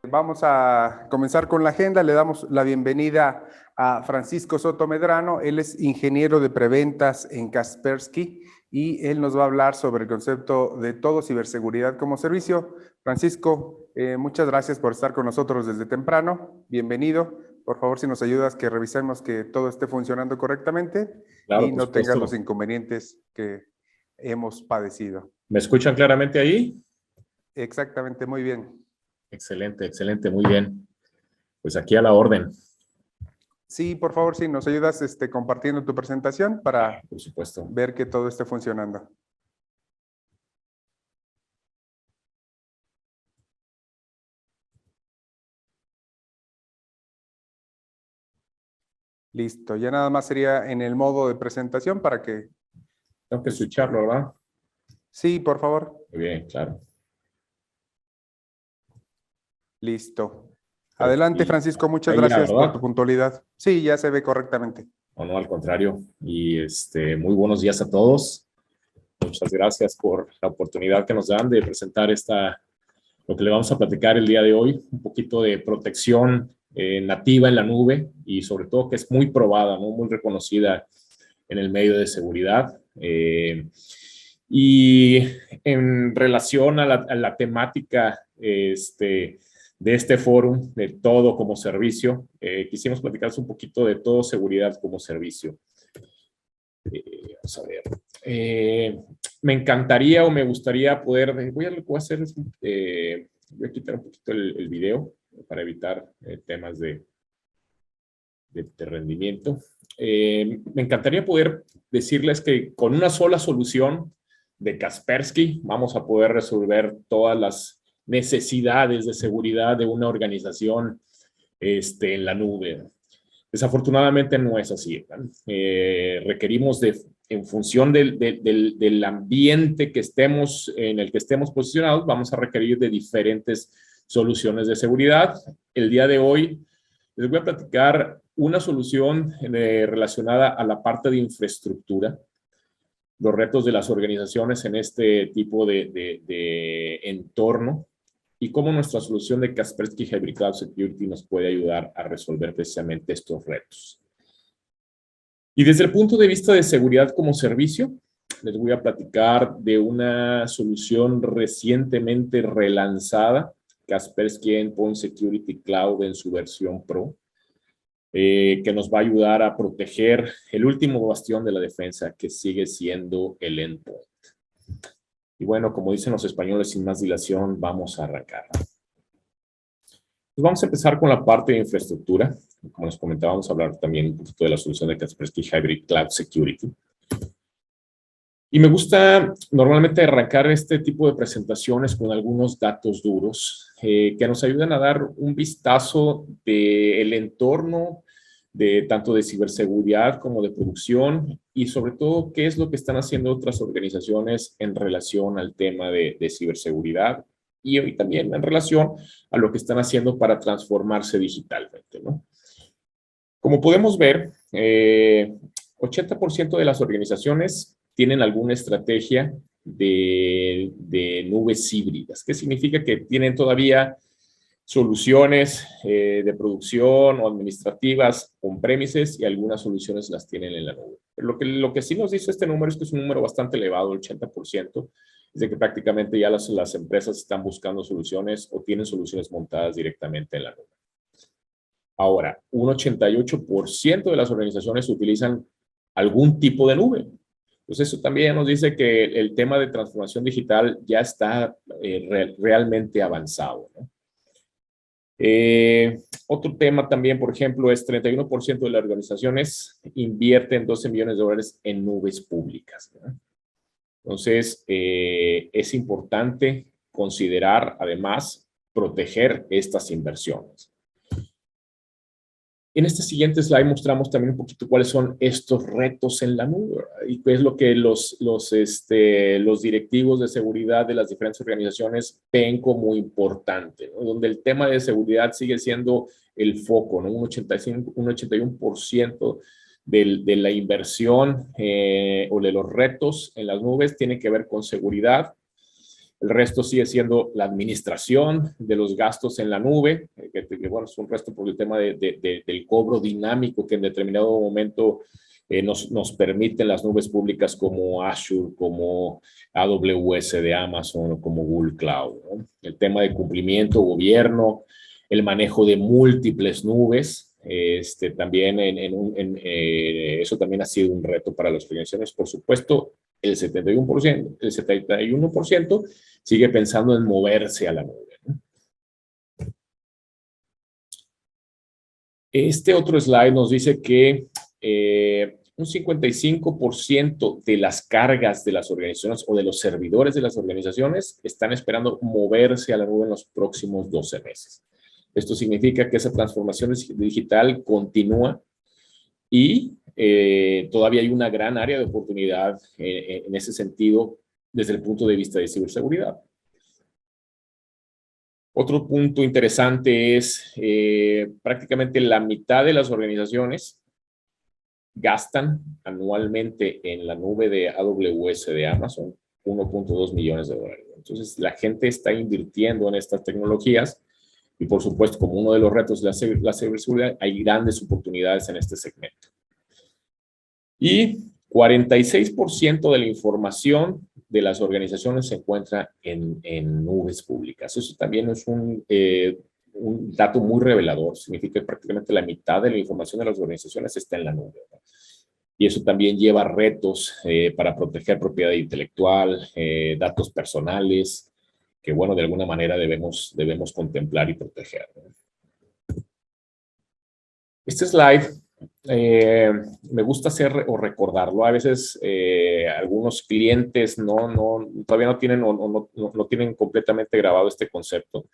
Vamos a comenzar con la agenda. Le damos la bienvenida a Francisco Soto Medrano. Él es ingeniero de preventas en Kaspersky y él nos va a hablar sobre el concepto de todo ciberseguridad como servicio. Francisco, muchas gracias por estar con nosotros desde temprano. Bienvenido. Por favor, si nos ayudas, que revisemos que todo esté funcionando correctamente Claro, y por no tenga los supuesto. inconvenientes que hemos padecido. ¿Me escuchan claramente ahí? Exactamente, muy bien. Excelente, excelente, muy bien. Pues aquí a la orden. Sí, por favor, sí, nos ayudas compartiendo tu presentación para Por supuesto. ver que todo esté funcionando. Listo, ya nada más sería en el modo de presentación para que... Tengo que switcharlo, ¿verdad? Sí, por favor. Muy bien, claro. Listo. Creo que Adelante, Francisco, muchas ahí ya, gracias por tu ¿verdad? puntualidad. Sí, ya se ve correctamente. O no, al contrario. Y muy buenos días a todos. Muchas gracias por la oportunidad que nos dan de presentar lo que le vamos a platicar el día de hoy, un poquito de protección nativa en la nube y sobre todo que es muy probada, ¿no? Muy reconocida en el medio de seguridad. Y en relación a la temática de este foro, de todo como servicio, quisimos platicarles un poquito de todo seguridad como servicio. Vamos a ver. Me encantaría o me gustaría poder, voy a hacer, voy a quitar un poquito el video para evitar temas de rendimiento. Me encantaría poder decirles que con una sola solución de Kaspersky vamos a poder resolver todas las necesidades de seguridad de una organización en la nube. Desafortunadamente no es así. Requerimos en función del ambiente en el que estemos posicionados, vamos a requerir de diferentes soluciones de seguridad. El día de hoy les voy a platicar una solución relacionada a la parte de infraestructura, los retos de las organizaciones en este tipo de entorno y cómo nuestra solución de Kaspersky Hybrid Cloud Security nos puede ayudar a resolver precisamente estos retos. Y desde el punto de vista de seguridad como servicio, les voy a platicar de una solución recientemente relanzada, Kaspersky Endpoint Security Cloud en su versión Pro, que nos va a ayudar a proteger el último bastión de la defensa, que sigue siendo el endpoint. Y bueno, como dicen los españoles, sin más dilación, vamos a arrancar. Pues vamos a empezar con la parte de infraestructura. Como les comentaba, vamos a hablar también un poquito de la solución de Kaspersky Hybrid Cloud Security. Y me gusta normalmente arrancar este tipo de presentaciones con algunos datos duros que nos ayudan a dar un vistazo del entorno tanto de ciberseguridad como de producción y sobre todo qué es lo que están haciendo otras organizaciones en relación al tema de ciberseguridad y hoy también en relación a lo que están haciendo para transformarse digitalmente, ¿no? Como podemos ver, 80% de las organizaciones tienen alguna estrategia de nubes híbridas. ¿Qué significa? Que tienen todavía soluciones de producción o administrativas on-premises y algunas soluciones las tienen en la nube. Pero lo que sí nos dice este número es que es un número bastante elevado, el 80%, es de que prácticamente ya las empresas están buscando soluciones o tienen soluciones montadas directamente en la nube. Ahora, un 88% de las organizaciones utilizan algún tipo de nube. Pues eso también nos dice que el tema de transformación digital ya está realmente avanzado, ¿no? Otro tema también, por ejemplo, es 31% de las organizaciones invierten 12 millones de dólares en nubes públicas, ¿no? Entonces, es importante considerar, además, proteger estas inversiones. En este siguiente slide mostramos también un poquito cuáles son estos retos en la nube y qué es lo que los directivos de seguridad de las diferentes organizaciones ven como importante, ¿no? Donde el tema de seguridad sigue siendo el foco, ¿no? Un 81% de la inversión o de los retos en las nubes tiene que ver con seguridad. El resto sigue siendo la administración de los gastos en la nube, que bueno, es un resto por el tema del cobro dinámico que en determinado momento nos permiten las nubes públicas como Azure, como AWS de Amazon o como Google Cloud, ¿no? El tema de cumplimiento, gobierno, el manejo de múltiples nubes, también eso también ha sido un reto para las organizaciones. Por supuesto, el 71% sigue pensando en moverse a la nube, ¿no? Este otro slide nos dice que un 55% de las cargas de las organizaciones o de los servidores de las organizaciones están esperando moverse a la nube en los próximos 12 meses. Esto significa que esa transformación digital continúa y todavía hay una gran área de oportunidad en ese sentido desde el punto de vista de ciberseguridad. Otro punto interesante es prácticamente la mitad de las organizaciones gastan anualmente en la nube de AWS de Amazon 1.2 millones de dólares. Entonces, la gente está invirtiendo en estas tecnologías y, por supuesto, como uno de los retos de la ciberseguridad, hay grandes oportunidades en este segmento. Y 46% de la información de las organizaciones se encuentra en nubes públicas. Eso también es un dato muy revelador. Significa que prácticamente la mitad de la información de las organizaciones está en la nube, ¿no? Y eso también lleva retos para proteger propiedad intelectual, datos personales, que, bueno, de alguna manera debemos contemplar y proteger, ¿no? Este slide me gusta hacer o recordarlo. A veces algunos clientes todavía no tienen no tienen completamente grabado este concepto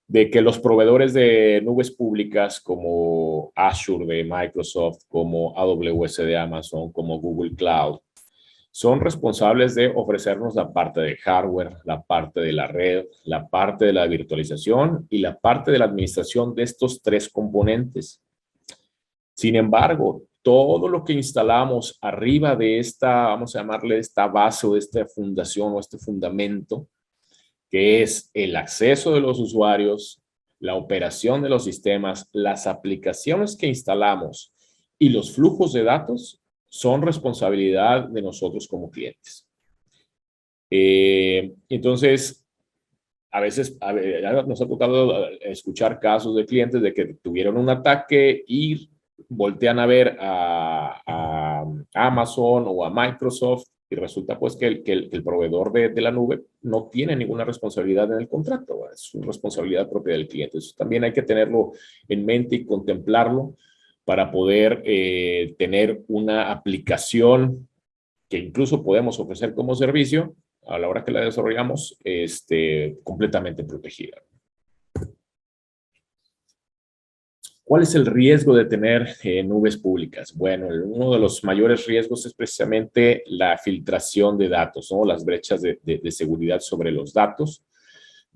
de que los proveedores de nubes públicas como Azure de Microsoft, como AWS de Amazon, como Google Cloud, son responsables de ofrecernos la parte de hardware, la parte de la red, la parte de la virtualización y la parte de la administración de estos tres componentes. Sin embargo, todo lo que instalamos arriba de esta, vamos a llamarle esta base o esta fundación o este fundamento, que es el acceso de los usuarios, la operación de los sistemas, las aplicaciones que instalamos y los flujos de datos, son responsabilidad de nosotros como clientes. Entonces, a veces nos ha tocado escuchar casos de clientes de que tuvieron un ataque y voltean a ver a Amazon o a Microsoft y resulta pues que el proveedor de la nube no tiene ninguna responsabilidad en el contrato, es una responsabilidad propia del cliente. Eso también hay que tenerlo en mente y contemplarlo para poder tener una aplicación que incluso podemos ofrecer como servicio a la hora que la desarrollamos, completamente protegida. ¿Cuál es el riesgo de tener nubes públicas? Bueno, uno de los mayores riesgos es precisamente la filtración de datos, ¿no? Las brechas de seguridad sobre los datos,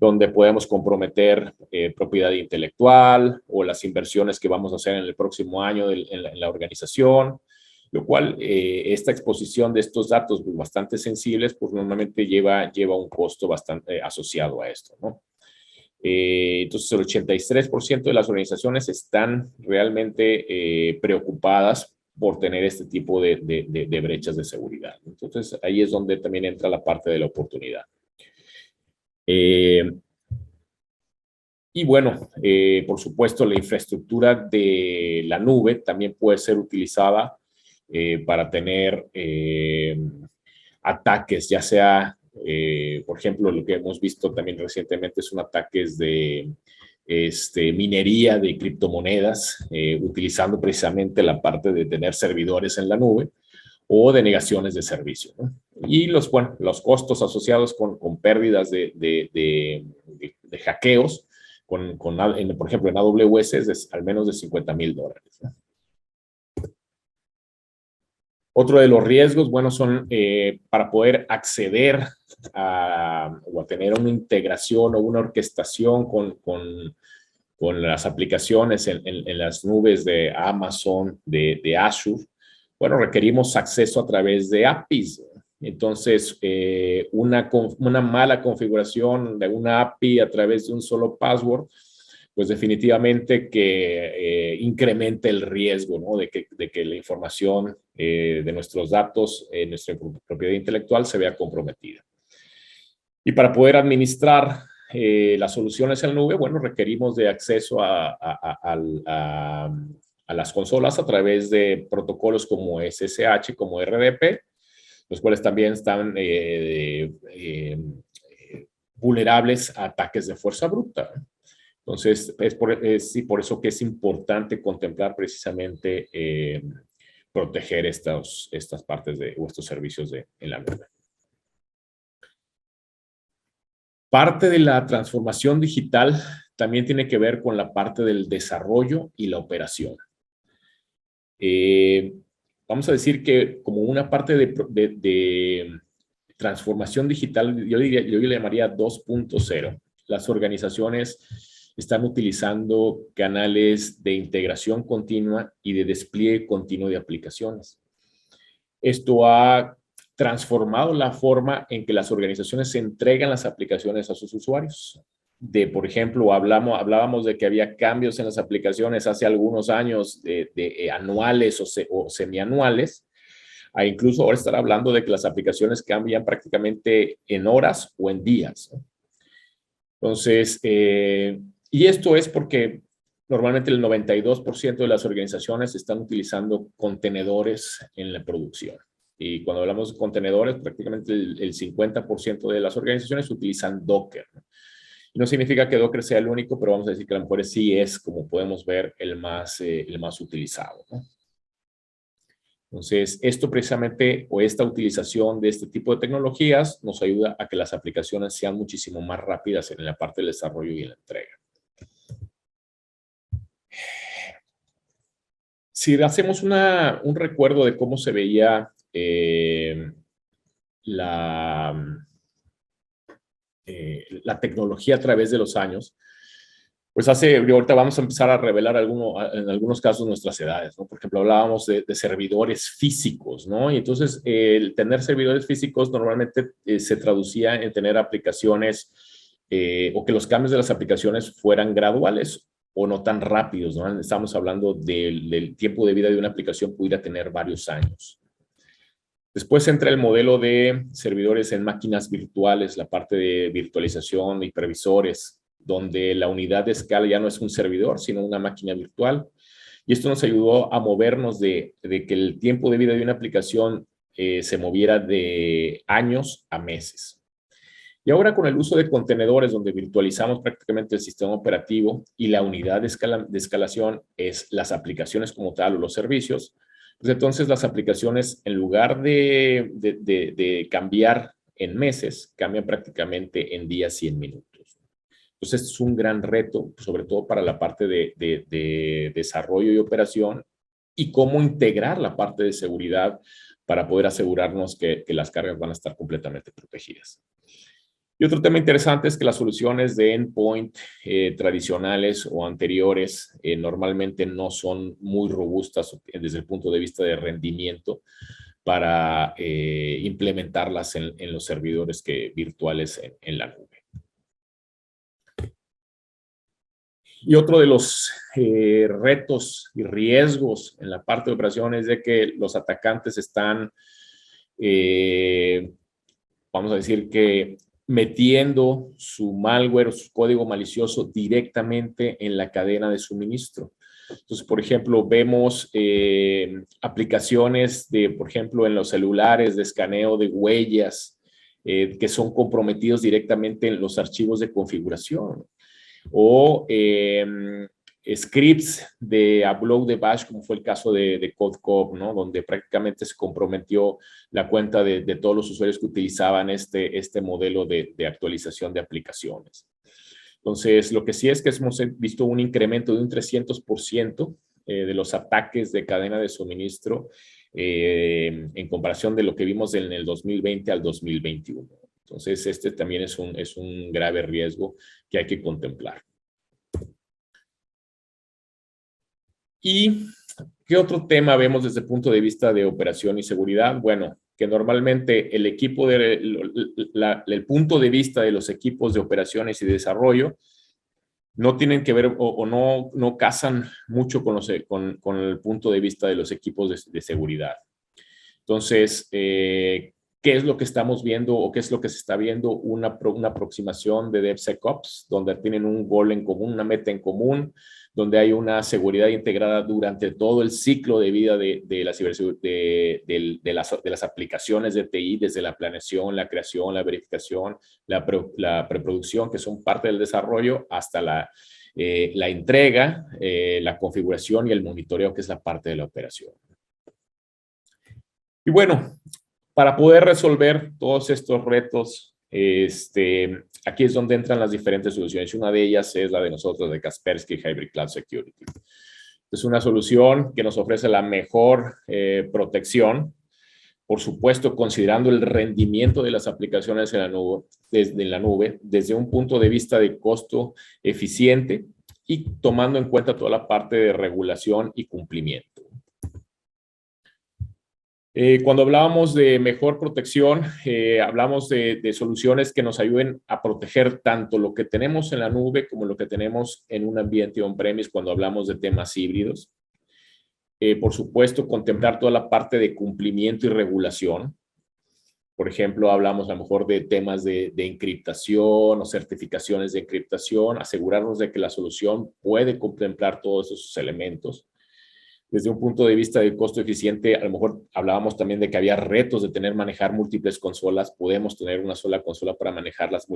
donde podemos comprometer propiedad intelectual o las inversiones que vamos a hacer en el próximo año en la organización, lo cual esta exposición de estos datos bastante sensibles, pues normalmente lleva un costo bastante asociado a esto, ¿no? Entonces, el 83% de las organizaciones están realmente preocupadas por tener este tipo de brechas de seguridad. Entonces, ahí es donde también entra la parte de la oportunidad. Y bueno, por supuesto, la infraestructura de la nube también puede ser utilizada para tener ataques, ya sea, por ejemplo, lo que hemos visto también recientemente son ataques de minería de criptomonedas, utilizando precisamente la parte de tener servidores en la nube o de negaciones de servicio, ¿no? Y los costos asociados con pérdidas de hackeos, por ejemplo, en AWS es al menos de $50,000, ¿no? Otro de los riesgos, bueno, son para poder acceder o a tener una integración o una orquestación con las aplicaciones en las nubes de Amazon, de Azure. Bueno, requerimos acceso a través de APIs. Entonces, una mala configuración de una API a través de un solo password, pues definitivamente que incrementa el riesgo, ¿no? de que la información de nuestros datos, nuestra propiedad intelectual se vea comprometida. Y para poder administrar las soluciones en nube, bueno, requerimos de acceso a las consolas a través de protocolos como SSH, como RDP, los cuales también están vulnerables a ataques de fuerza bruta. Entonces, por eso que es importante contemplar precisamente proteger estas partes o estos servicios en la nube. Parte de la transformación digital también tiene que ver con la parte del desarrollo y la operación. Vamos a decir que como una parte de transformación digital, yo le llamaría 2.0. Las organizaciones están utilizando canales de integración continua y de despliegue continuo de aplicaciones. Esto ha transformado la forma en que las organizaciones se entregan las aplicaciones a sus usuarios. Por ejemplo, hablábamos de que había cambios en las aplicaciones hace algunos años de anuales o semianuales, a incluso ahora estar hablando de que las aplicaciones cambian prácticamente en horas o en días, ¿no? Entonces, y esto es porque normalmente el 92% de las organizaciones están utilizando contenedores en la producción. Y cuando hablamos de contenedores, prácticamente el 50% de las organizaciones utilizan Docker, ¿no? Y no significa que Docker sea el único, pero vamos a decir que a lo mejor sí es, como podemos ver, el más utilizado, ¿no? Entonces, esto precisamente, o esta utilización de este tipo de tecnologías nos ayuda a que las aplicaciones sean muchísimo más rápidas en la parte del desarrollo y en la entrega. Si hacemos un recuerdo de cómo se veía la tecnología a través de los años, pues ahorita vamos a empezar a revelar en algunos casos nuestras edades, ¿no? Por ejemplo, hablábamos de servidores físicos, ¿no? Y entonces el tener servidores físicos normalmente se traducía en tener aplicaciones o que los cambios de las aplicaciones fueran graduales o no tan rápidos, ¿no? Estamos hablando del tiempo de vida de una aplicación pudiera tener varios años. Después entra el modelo de servidores en máquinas virtuales, la parte de virtualización, hipervisores, donde la unidad de escala ya no es un servidor, sino una máquina virtual. Y esto nos ayudó a movernos de que el tiempo de vida de una aplicación se moviera de años a meses. Y ahora con el uso de contenedores, donde virtualizamos prácticamente el sistema operativo y la unidad de escalación es las aplicaciones como tal o los servicios, pues entonces las aplicaciones, en lugar de cambiar en meses, cambian prácticamente en días y en minutos. Entonces, este es un gran reto, sobre todo para la parte de desarrollo y operación, y cómo integrar la parte de seguridad para poder asegurarnos que las cargas van a estar completamente protegidas. Y otro tema interesante es que las soluciones de endpoint tradicionales o anteriores normalmente no son muy robustas desde el punto de vista de rendimiento para implementarlas en los servidores virtuales en la nube. Y otro de los retos y riesgos en la parte de operaciones es de que los atacantes están, vamos a decir que metiendo su malware o su código malicioso directamente en la cadena de suministro. Entonces, por ejemplo, vemos aplicaciones por ejemplo, en los celulares de escaneo de huellas que son comprometidos directamente en los archivos de configuración. O scripts de upload de bash, como fue el caso de CodeCop, ¿no? Donde prácticamente se comprometió la cuenta de todos los usuarios que utilizaban este modelo de actualización de aplicaciones. Entonces, lo que sí es que hemos visto un incremento de un 300% de los ataques de cadena de suministro en comparación de lo que vimos en el 2020 al 2021. Entonces, este también es un grave riesgo que hay que contemplar. ¿Y qué otro tema vemos desde el punto de vista de operación y seguridad? Bueno, que normalmente el equipo el punto de vista de los equipos de operaciones y de desarrollo no tienen que ver o no casan mucho con el punto de vista de los equipos de seguridad. Entonces, ¿qué es lo que estamos viendo o qué es lo que se está viendo? Una aproximación de DevSecOps, donde tienen un goal en común, una meta en común, donde hay una seguridad integrada durante todo el ciclo de vida de las aplicaciones de TI, desde la planeación, la creación, la verificación, la preproducción, que son parte del desarrollo, hasta la entrega, la configuración y el monitoreo, que es la parte de la operación. Y bueno, para poder resolver todos estos retos, aquí es donde entran las diferentes soluciones. Una de ellas es la de nosotros, de Kaspersky Hybrid Cloud Security. Es una solución que nos ofrece la mejor protección, por supuesto, considerando el rendimiento de las aplicaciones en la nube, desde un punto de vista de costo eficiente y tomando en cuenta toda la parte de regulación y cumplimiento. Cuando hablábamos de mejor protección, hablamos de soluciones que nos ayuden a proteger tanto lo que tenemos en la nube como lo que tenemos en un ambiente on-premise cuando hablamos de temas híbridos. Por supuesto, contemplar toda la parte de cumplimiento y regulación. Por ejemplo, hablamos a lo mejor de temas de encriptación o certificaciones de encriptación, asegurarnos de que la solución puede contemplar todos esos elementos. Desde un punto de vista de costo eficiente, a lo mejor hablábamos también de que había retos de manejar múltiples consolas. Podemos tener una sola consola para manejar las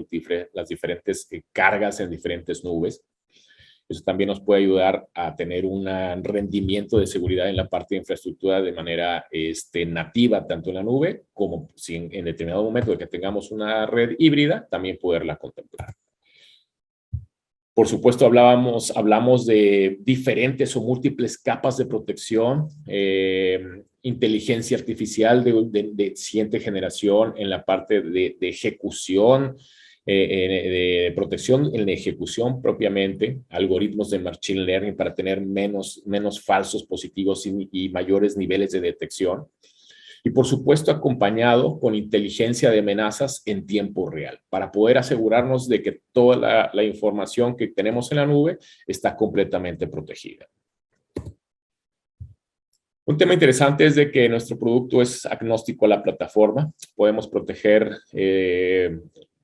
diferentes cargas en diferentes nubes. Eso también nos puede ayudar a tener un rendimiento de seguridad en la parte de infraestructura de manera nativa, tanto en la nube como si en determinado momento de que tengamos una red híbrida, también poderla contemplar. Por supuesto, hablamos de diferentes o múltiples capas de protección, inteligencia artificial de siguiente generación en la parte de ejecución, de protección en la ejecución propiamente, algoritmos de machine learning para tener menos falsos positivos y mayores niveles de detección. Y por supuesto acompañado con inteligencia de amenazas en tiempo real, para poder asegurarnos de que toda la información que tenemos en la nube está completamente protegida. Un tema interesante es de que nuestro producto es agnóstico a la plataforma. Podemos proteger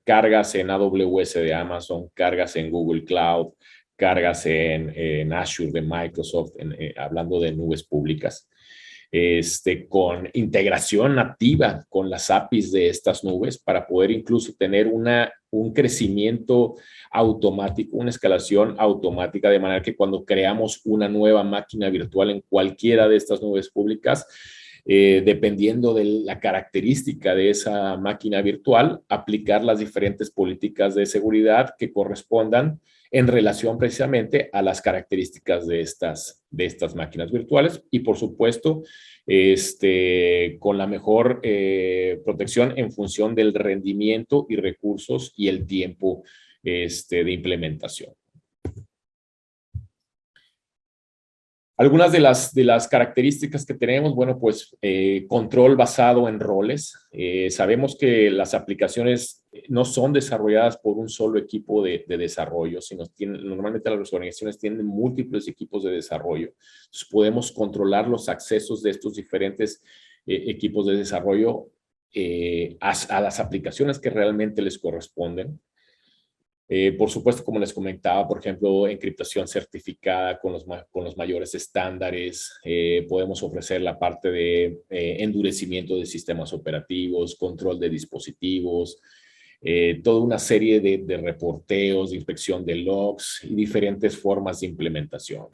cargas en AWS de Amazon, cargas en Google Cloud, cargas en Azure de Microsoft, hablando de nubes públicas. Con integración nativa con las APIs de estas nubes para poder incluso tener un crecimiento automático, una escalación automática, de manera que cuando creamos una nueva máquina virtual en cualquiera de estas nubes públicas, dependiendo de la característica de esa máquina virtual, aplicar las diferentes políticas de seguridad que correspondan en relación precisamente a las características de estas máquinas virtuales y, por supuesto, con la mejor protección en función del rendimiento y recursos y el tiempo de implementación. Algunas de las características que tenemos, bueno, pues control basado en roles. Sabemos que las aplicaciones no son desarrolladas por un solo equipo de desarrollo, sino normalmente las organizaciones tienen múltiples equipos de desarrollo. Entonces podemos controlar los accesos de estos diferentes equipos de desarrollo a las aplicaciones que realmente les corresponden. Por supuesto, como les comentaba, por ejemplo, encriptación certificada con los mayores estándares. Podemos ofrecer la parte de endurecimiento de sistemas operativos, control de dispositivos, toda una serie de reporteos, de inspección de logs y diferentes formas de implementación.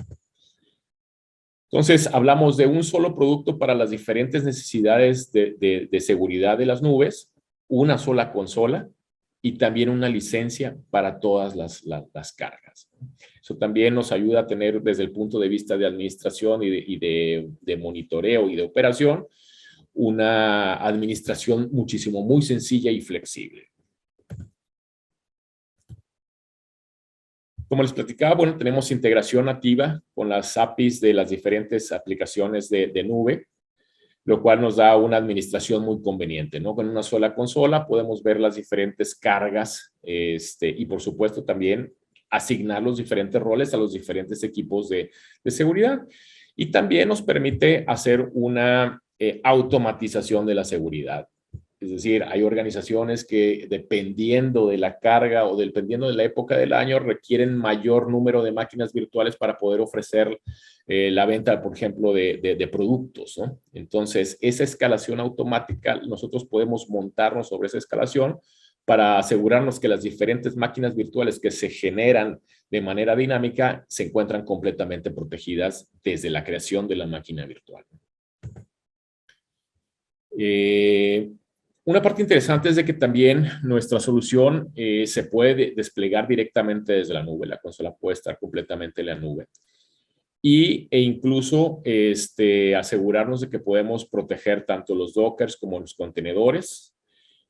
Entonces, hablamos de un solo producto para las diferentes necesidades de seguridad de las nubes, una sola consola, y también una licencia para todas las cargas. Eso también nos ayuda a tener desde el punto de vista de administración y de monitoreo y de operación, una administración muy sencilla y flexible. Como les platicaba, bueno, tenemos integración nativa con las APIs de las diferentes aplicaciones de nube. lo cual nos da una administración muy conveniente, ¿no? Con una sola consola podemos ver las diferentes cargas y por supuesto también asignar los diferentes roles a los diferentes equipos de seguridad. Y también nos permite hacer una automatización de la seguridad. Es decir, hay organizaciones que dependiendo de la carga o dependiendo de la época del año requieren mayor número de máquinas virtuales para poder ofrecer la venta, por ejemplo, de productos, ¿no? Entonces, esa escalación automática, nosotros podemos montarnos sobre esa escalación para asegurarnos que las diferentes máquinas virtuales que se generan de manera dinámica se encuentran completamente protegidas desde la creación de la máquina virtual. Una parte interesante es de que también nuestra solución se puede desplegar directamente desde la nube. La consola puede estar completamente en la nube. E incluso asegurarnos de que podemos proteger tanto los dockers como los contenedores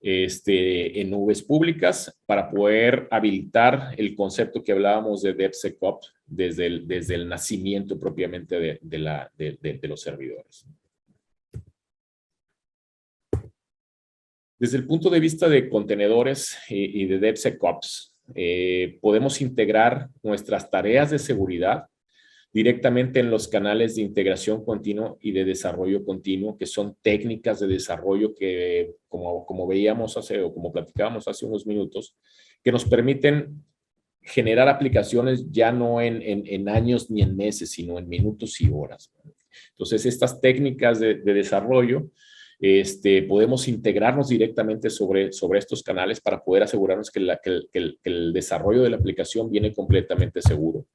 en nubes públicas para poder habilitar el concepto que hablábamos de DevSecOps desde el nacimiento propiamente de los servidores. Desde el punto de vista de contenedores y de DevSecOps, podemos integrar nuestras tareas de seguridad directamente en los canales de integración continua y de desarrollo continuo, que son técnicas de desarrollo que, como veíamos o como platicábamos hace unos minutos, que nos permiten generar aplicaciones ya no en años ni en meses, sino en minutos y horas. Entonces, estas técnicas de desarrollo, podemos integrarnos directamente sobre estos canales para poder asegurarnos que el desarrollo de la aplicación viene completamente seguro.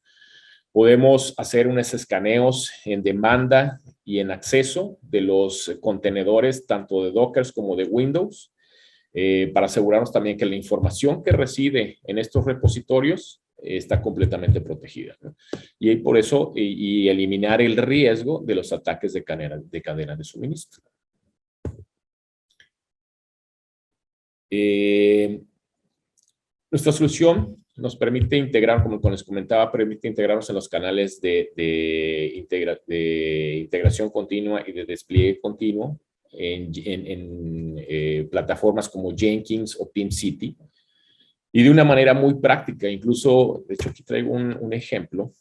Podemos hacer unos escaneos en demanda y en acceso de los contenedores, tanto de Docker como de Windows, para asegurarnos también que la información que reside en estos repositorios está completamente protegida, ¿no? Y por eso, y eliminar el riesgo de los ataques de cadena de suministro. Nuestra solución nos permite integrar, como les comentaba, permite integrarnos en los canales de integración continua y de despliegue continuo en plataformas como Jenkins o TeamCity, y de una manera muy práctica. Incluso, de hecho, aquí traigo un ejemplo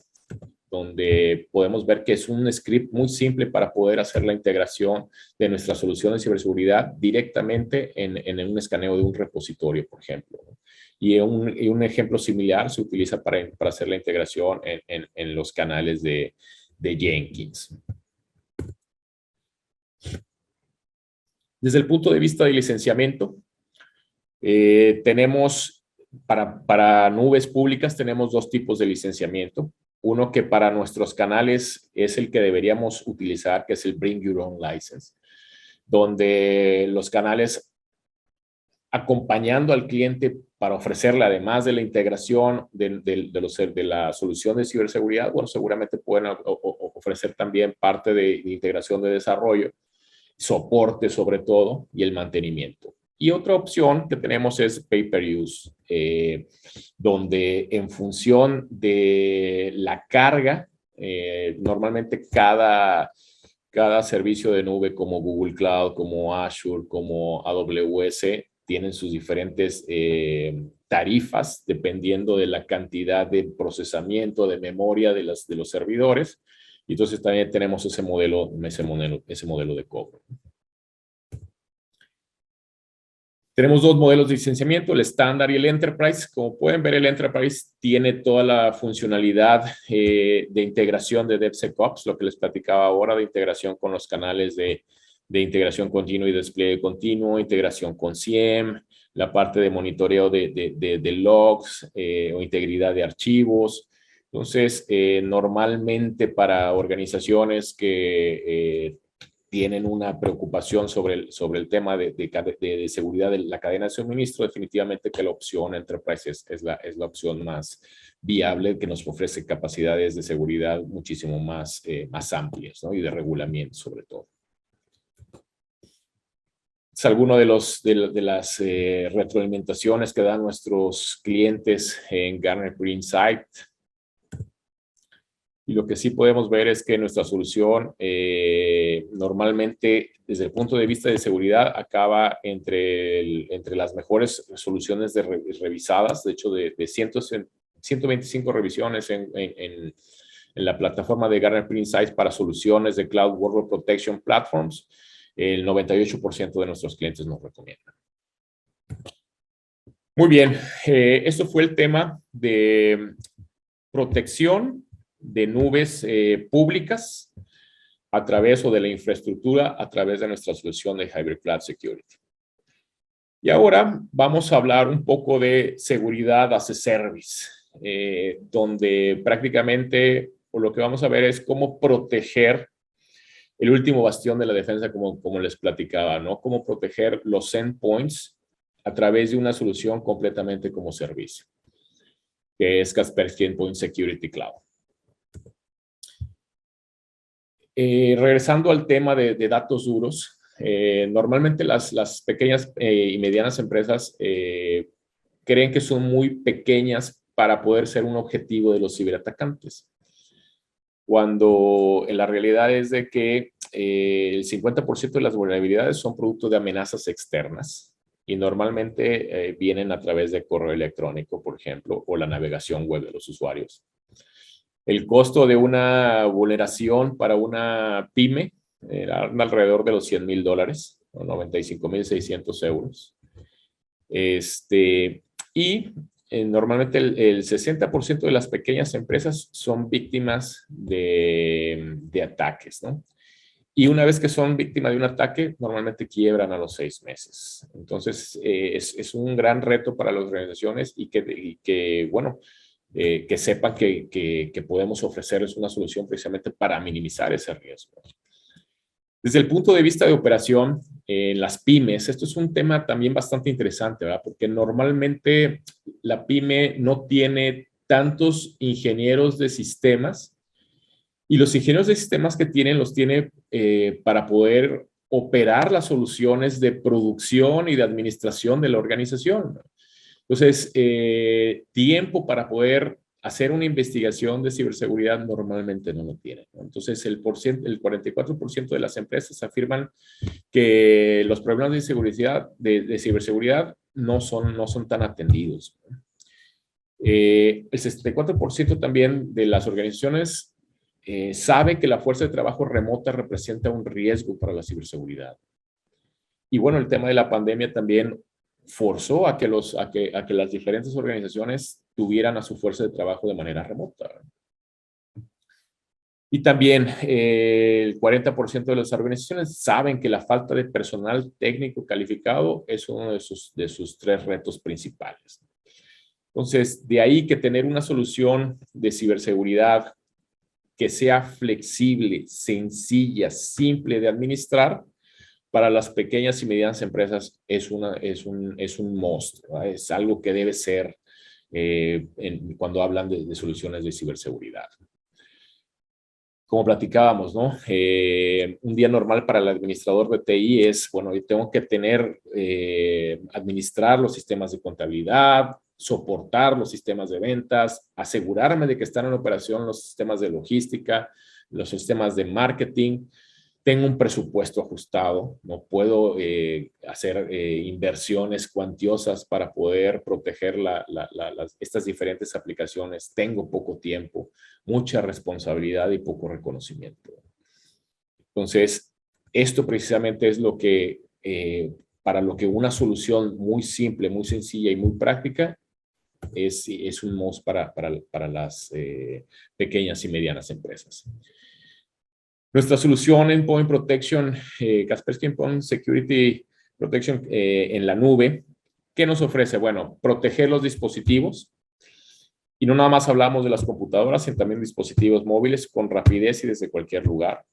donde podemos ver que es un script muy simple para poder hacer la integración de nuestra solución de ciberseguridad directamente en un escaneo de un repositorio, por ejemplo. Y un ejemplo similar se utiliza para hacer la integración en los canales de Jenkins. Desde el punto de vista de licenciamiento, tenemos para nubes públicas tenemos dos tipos de licenciamiento. Uno que para nuestros canales es el que deberíamos utilizar, que es el Bring Your Own License, donde los canales acompañando al cliente para ofrecerle, además de la integración de la solución de ciberseguridad, bueno, seguramente pueden ofrecer también parte de integración de desarrollo, soporte sobre todo, y el mantenimiento. Y otra opción que tenemos es pay-per-use, donde en función de la carga, normalmente cada servicio de nube como Google Cloud, como Azure, como AWS, tienen sus diferentes tarifas dependiendo de la cantidad de procesamiento, de memoria de los servidores. Y entonces también tenemos ese modelo de cobro. Tenemos dos modelos de licenciamiento, el estándar y el enterprise. Como pueden ver, el enterprise tiene toda la funcionalidad de integración de DevSecOps, lo que les platicaba ahora, de integración con los canales de integración continua y despliegue continuo, integración con SIEM, la parte de monitoreo de logs o integridad de archivos. Entonces, normalmente para organizaciones que tienen una preocupación sobre el tema de seguridad de la cadena de suministro, definitivamente que la opción Enterprise es la opción más viable, que nos ofrece capacidades de seguridad muchísimo más amplias, ¿no? Y de regulamiento sobre todo. Es alguno de las retroalimentaciones que dan nuestros clientes en Gartner Peer Insight. Y lo que sí podemos ver es que nuestra solución normalmente, desde el punto de vista de seguridad, acaba entre las mejores soluciones revisadas. De hecho, de 125 revisiones en la plataforma de Gartner Insights para soluciones de Cloud Workload Protection Platforms, el 98% de nuestros clientes nos recomiendan. Muy bien, esto fue el tema de protección de nubes públicas a través o de la infraestructura a través de nuestra solución de Hybrid Cloud Security. Y ahora vamos a hablar un poco de seguridad as a service, donde prácticamente lo que vamos a ver es cómo proteger el último bastión de la defensa, como les platicaba, ¿no? Cómo proteger los endpoints a través de una solución completamente como servicio, que es Kaspersky Endpoint Security Cloud. Regresando al tema de datos duros, normalmente las pequeñas y medianas empresas creen que son muy pequeñas para poder ser un objetivo de los ciberatacantes, cuando la realidad es de que el 50% de las vulnerabilidades son producto de amenazas externas y normalmente vienen a través de correo electrónico, por ejemplo, o la navegación web de los usuarios. El costo de una vulneración para una pyme era alrededor de los $100,000, o 95,600 euros. Normalmente el 60% de las pequeñas empresas son víctimas de ataques, ¿no? Y una vez que son víctimas de un ataque, normalmente quiebran a los 6 meses. Entonces, es un gran reto para las organizaciones y que sepan que podemos ofrecerles una solución precisamente para minimizar ese riesgo. Desde el punto de vista de operación, las pymes, esto es un tema también bastante interesante, ¿verdad? Porque normalmente la pyme no tiene tantos ingenieros de sistemas y los ingenieros de sistemas que tienen los tiene para poder operar las soluciones de producción y de administración de la organización, ¿no? Entonces, tiempo para poder hacer una investigación de ciberseguridad normalmente no lo tienen, ¿no? Entonces, el 44% de las empresas afirman que los problemas de ciberseguridad no son tan atendidos, ¿no? El 64% también de las organizaciones sabe que la fuerza de trabajo remota representa un riesgo para la ciberseguridad. Y bueno, el tema de la pandemia también forzó a que las diferentes organizaciones tuvieran a su fuerza de trabajo de manera remota. Y también el 40% de las organizaciones saben que la falta de personal técnico calificado es uno de sus 3 retos principales. Entonces, de ahí que tener una solución de ciberseguridad que sea flexible, sencilla, simple de administrar, para las pequeñas y medianas empresas es un must, ¿verdad? Es algo que debe ser cuando hablan de soluciones de ciberseguridad. Como platicábamos, ¿no? Un día normal para el administrador de TI es, bueno, yo tengo que administrar los sistemas de contabilidad, soportar los sistemas de ventas, asegurarme de que están en operación los sistemas de logística, los sistemas de marketing. Tengo un presupuesto ajustado, no puedo hacer inversiones cuantiosas para poder proteger estas diferentes aplicaciones. Tengo poco tiempo, mucha responsabilidad y poco reconocimiento. Entonces, esto precisamente es lo que, para lo que una solución muy simple, muy sencilla y muy práctica es un must para las pequeñas y medianas empresas. Nuestra solución Endpoint Protection, Kaspersky Endpoint Security Protection en la nube, ¿qué nos ofrece? Bueno, proteger los dispositivos. Y no nada más hablamos de las computadoras, sino también dispositivos móviles con rapidez y desde cualquier lugar.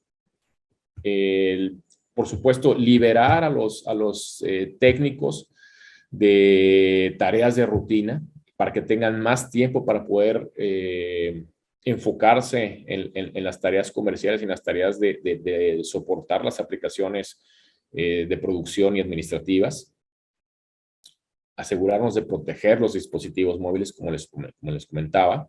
Por supuesto, liberar a los técnicos de tareas de rutina para que tengan más tiempo para poder enfocarse en las tareas comerciales y en las tareas de soportar las aplicaciones de producción y administrativas. Asegurarnos de proteger los dispositivos móviles, como les comentaba.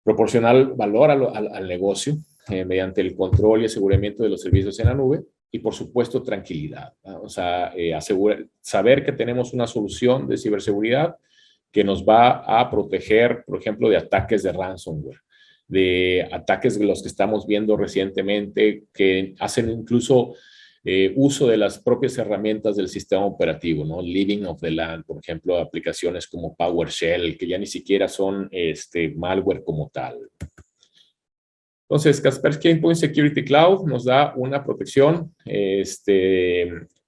proporcionar valor al negocio mediante el control y aseguramiento de los servicios en la nube y, por supuesto, tranquilidad, ¿no? O sea, saber que tenemos una solución de ciberseguridad que nos va a proteger, por ejemplo, de ataques de ransomware, de ataques de los que estamos viendo recientemente que hacen incluso uso de las propias herramientas del sistema operativo, ¿no? Living of the land, por ejemplo, aplicaciones como PowerShell, que ya ni siquiera son malware como tal. Entonces, Kaspersky Endpoint Security Cloud nos da una protección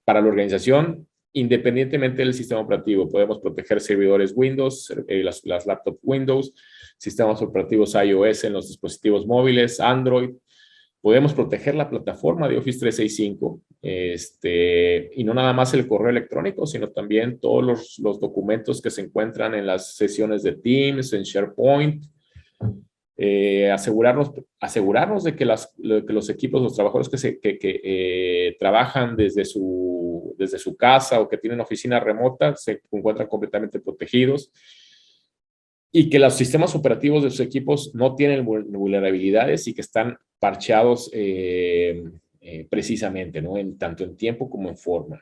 para la organización independientemente del sistema operativo. Podemos proteger servidores Windows, las laptops Windows, sistemas operativos iOS en los dispositivos móviles, Android. Podemos proteger la plataforma de Office 365 y no nada más el correo electrónico, sino también todos los documentos que se encuentran en las sesiones de Teams, en SharePoint. Asegurarnos de que los equipos, los trabajadores que trabajan desde su casa o que tienen oficina remota se encuentran completamente protegidos y que los sistemas operativos de sus equipos no tienen vulnerabilidades y que están parcheados precisamente, ¿no? Tanto en tiempo como en forma.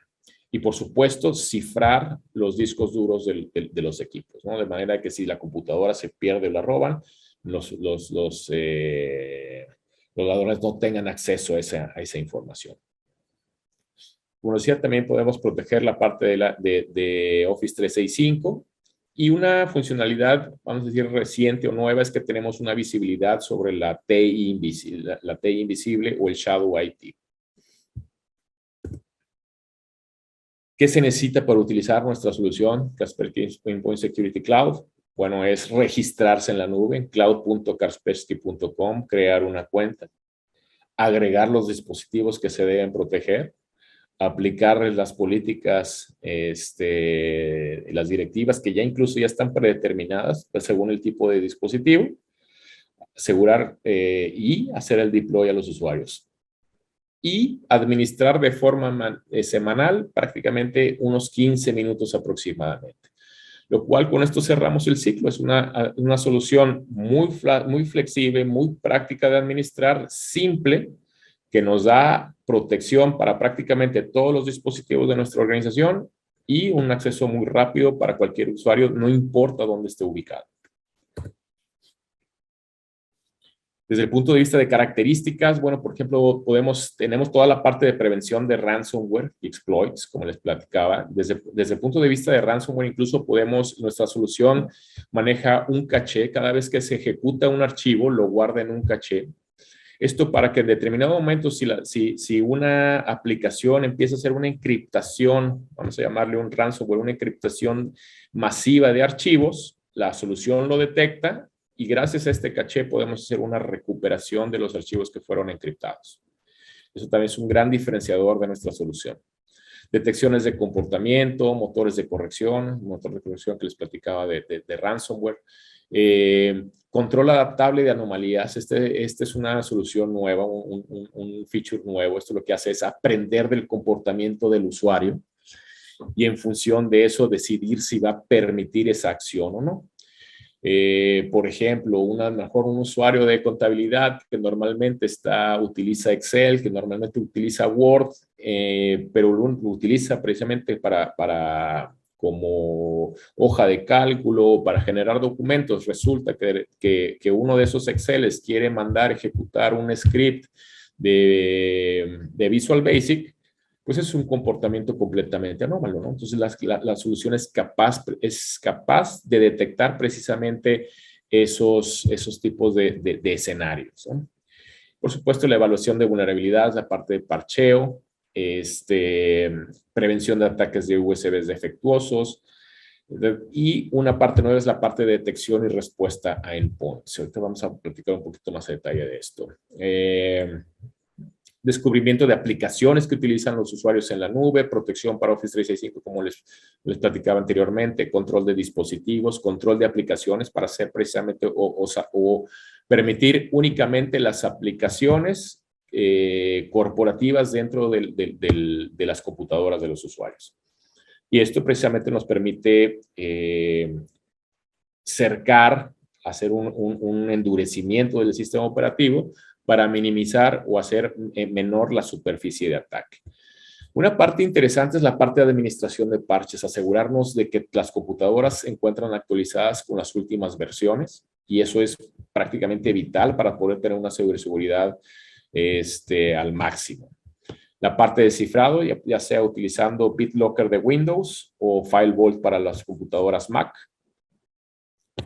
Y, por supuesto, cifrar los discos duros de los equipos, ¿no? De manera que si la computadora se pierde o la roban, los ladrones no tengan acceso a esa información. Como decía, también podemos proteger la parte de Office 365 y una funcionalidad, vamos a decir, reciente o nueva es que tenemos una visibilidad sobre la TI invisible o el Shadow IT. ¿Qué se necesita para utilizar nuestra solución Kaspersky Endpoint Security Cloud? Bueno, es registrarse en la nube, en cloud.kaspersky.com, crear una cuenta, agregar los dispositivos que se deben proteger, aplicarles las políticas, las directivas que ya incluso ya están predeterminadas según el tipo de dispositivo, asegurar y hacer el deploy a los usuarios. Y administrar de forma semanal prácticamente unos 15 minutos aproximadamente. Lo cual con esto cerramos el ciclo. Es una solución muy flexible, muy práctica de administrar, simple, que nos da protección para prácticamente todos los dispositivos de nuestra organización y un acceso muy rápido para cualquier usuario, no importa dónde esté ubicado. Desde el punto de vista de características, bueno, por ejemplo, tenemos toda la parte de prevención de ransomware y exploits, como les platicaba. Desde el punto de vista de ransomware, incluso nuestra solución maneja un caché. Cada vez que se ejecuta un archivo, lo guarda en un caché. Esto para que en determinado momento, si una aplicación empieza a hacer una encriptación, vamos a llamarle un ransomware, una encriptación masiva de archivos, la solución lo detecta y gracias a este caché podemos hacer una recuperación de los archivos que fueron encriptados. Eso también es un gran diferenciador de nuestra solución. Detecciones de comportamiento, motores de corrección, motor de corrección que les platicaba de ransomware. Control adaptable de anomalías. Este es una solución nueva, un feature nuevo. Esto lo que hace es aprender del comportamiento del usuario y en función de eso decidir si va a permitir esa acción o no. Por ejemplo, un usuario de contabilidad que normalmente utiliza Excel, que normalmente utiliza Word, pero lo utiliza precisamente como hoja de cálculo, para generar documentos. Resulta que uno de esos Exceles quiere ejecutar un script de Visual Basic, pues es un comportamiento completamente anómalo, ¿no? Entonces, la solución es capaz de detectar precisamente esos tipos de escenarios, ¿no? Por supuesto, la evaluación de vulnerabilidades, la parte de parcheo, prevención de ataques de USBs defectuosos, y una parte nueva es la parte de detección y respuesta a endpoints. Ahorita vamos a platicar un poquito más a detalle de esto. Descubrimiento de aplicaciones que utilizan los usuarios en la nube, protección para Office 365, como les platicaba anteriormente, control de dispositivos, control de aplicaciones para hacer precisamente o permitir únicamente las aplicaciones corporativas dentro de las computadoras de los usuarios. Y esto precisamente nos permite cercar hacer un endurecimiento del sistema operativo para minimizar o hacer menor la superficie de ataque. Una parte interesante es la parte de administración de parches, asegurarnos de que las computadoras se encuentran actualizadas con las últimas versiones, y eso es prácticamente vital para poder tener una ciberseguridad al máximo. La parte de cifrado, ya sea utilizando BitLocker de Windows o FileVault para las computadoras Mac.